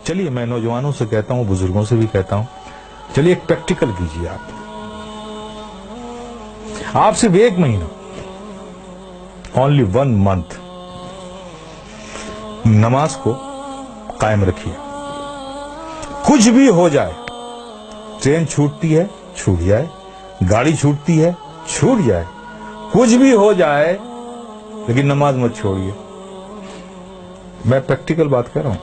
چلیے میں نوجوانوں سے کہتا ہوں، بزرگوں سے بھی کہتا ہوں، چلیے ایک پریکٹیکل کیجیے آپ صرف 1 مہینہ، only 1 month نماز کو قائم رکھیے. کچھ بھی ہو جائے، ٹرین چھوٹتی ہے چھوٹ جائے، گاڑی چھوٹتی ہے چھوٹ جائے، کچھ بھی ہو جائے، لیکن نماز مت چھوڑیے. میں پریکٹیکل بات کر رہا ہوں.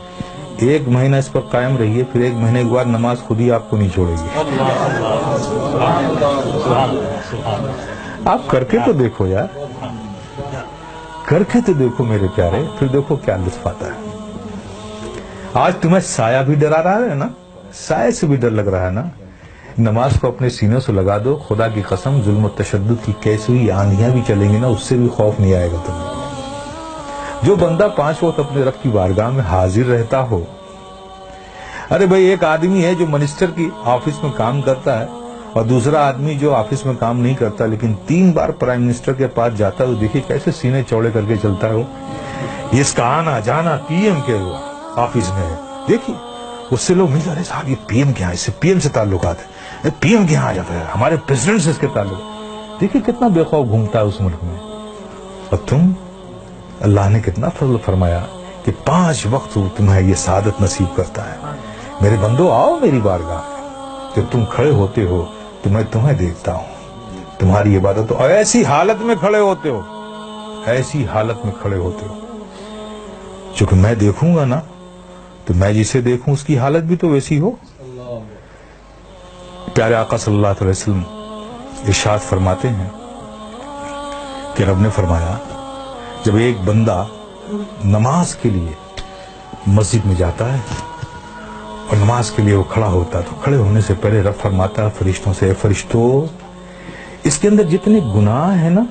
1 مہینہ اس پر قائم رہیے، پھر 1 مہینے کے بعد نماز خود ہی آپ کو نہیں چھوڑے گی. آپ کر کے تو دیکھو یار، کر کے تو دیکھو میرے پیارے، پھر دیکھو کیا لطف آتا ہے. آج تمہیں سایہ بھی ڈرا رہا ہے نا، سایہ سے بھی ڈر لگ رہا ہے نا، نماز کو اپنے سینے سے لگا دو. خدا کی قسم ظلم و تشدد کی کیسی ہوئی آندھیاں بھی چلیں گی نا، اس سے بھی خوف نہیں آئے گا تمہیں. جو بندہ 5 وقت اپنے رب کی بارگاہ میں حاضر رہتا ہو. ارے بھائی، ایک آدمی ہے جو منسٹر کی آفس میں کام کرتا ہے، اور دوسرا آدمی جو آفس میں کام نہیں کرتا لیکن 3 بار پرائم منسٹر کے پاس جاتا ہے. دیکھیے کیسے سینے چوڑے کر کے چلتا ہے وہ. اس کا آنا جانا پی ایم کے وہ آفس میں ہے. دیکھیے اس سے لوگ ملتے، ارے صاحب یہ پی ایم کے یہاں، اس سے پی ایم سے تعلقات ہے، پی ایم کے یہاں آ جاتا ہے، ہمارے پریزیڈنٹ سے اس کے تعلق. دیکھیے کتنا بے خوف گھومتا ہے اس ملک میں. اور تم، اللہ نے کتنا فضل فرمایا کہ 5 وقت تمہیں یہ سعادت نصیب کرتا ہے. میرے بندو آؤ میری بارگاہ میں، جب تم کھڑے ہوتے ہو تو میں تمہیں دیکھتا ہوں، تمہاری عبادت. اور ایسی حالت میں کھڑے ہوتے ہو، ایسی حالت میں کھڑے ہوتے ہو، چونکہ میں دیکھوں گا نا تو میں جسے دیکھوں اس کی حالت بھی تو ویسی ہو. پیارے آقا صلی اللہ علیہ وسلم ارشاد فرماتے ہیں کہ رب نے فرمایا، جب ایک بندہ نماز کے لیے مسجد میں جاتا ہے اور نماز کے لیے وہ کھڑا ہوتا ہے تو کھڑے ہونے سے پہلے رب فرماتا ہے فرشتوں سے، اے فرشتوں، اس کے اندر جتنے گناہ ہیں نا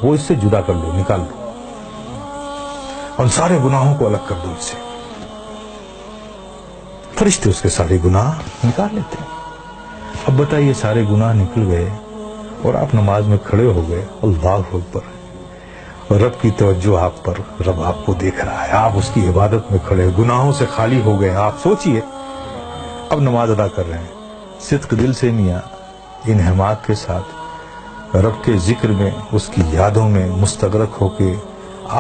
وہ اس سے جدا کر لو، نکال دو، اور سارے گناہوں کو الگ کر دو اس سے. فرشتے اس کے سارے گناہ نکال لیتے ہیں. اب بتائیے سارے گناہ نکل گئے اور آپ نماز میں کھڑے ہو گئے، اللہ اکبر، اور رب کی توجہ آپ پر، رب آپ کو دیکھ رہا ہے، آپ اس کی عبادت میں کھڑے، گناہوں سے خالی ہو گئے. آپ سوچئے اب نماز ادا کر رہے ہیں صدق دل سے، میاں انہماک کے ساتھ، رب کے ذکر میں، اس کی یادوں میں مستغرق ہو کے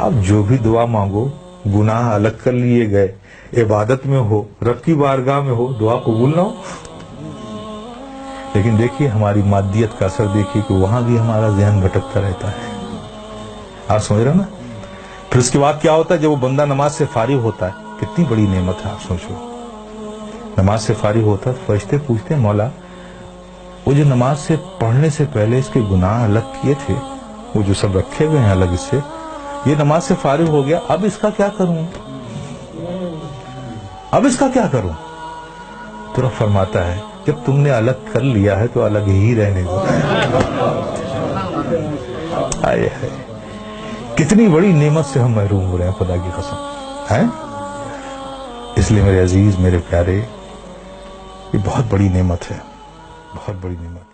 آپ جو بھی دعا مانگو، گناہ الگ کر لیے گئے، عبادت میں ہو، رب کی بارگاہ میں ہو، دعا قبول نہ ہو. لیکن دیکھیے ہماری مادیت کا اثر دیکھیے کہ وہاں بھی ہمارا ذہن بھٹکتا رہتا ہے. آپ سمجھ رہے نا. پھر اس کے بعد کیا ہوتا ہے، جب وہ بندہ نماز سے فارغ ہوتا ہے، کتنی بڑی نعمت ہے آپ سوچو. نماز سے فارغ ہوتا ہے، فرشتے پوچھتے ہیں، مولا وہ جو نماز سے پڑھنے سے پہلے اس کے گناہ الگ کیے تھے، وہ جو سب رکھے ہوئے ہیں الگ، اس سے یہ نماز سے فارغ ہو گیا، اب اس کا کیا کروں، اب اس کا کیا کروں. تو رب فرماتا ہے جب تم نے الگ کر لیا ہے تو الگ ہی رہنے دو. آئے ہے، کتنی بڑی نعمت سے ہم محروم ہو رہے ہیں خدا کی قسم ہیں. اس لیے میرے عزیز، میرے پیارے، یہ بہت بڑی نعمت ہے، بہت بڑی نعمت.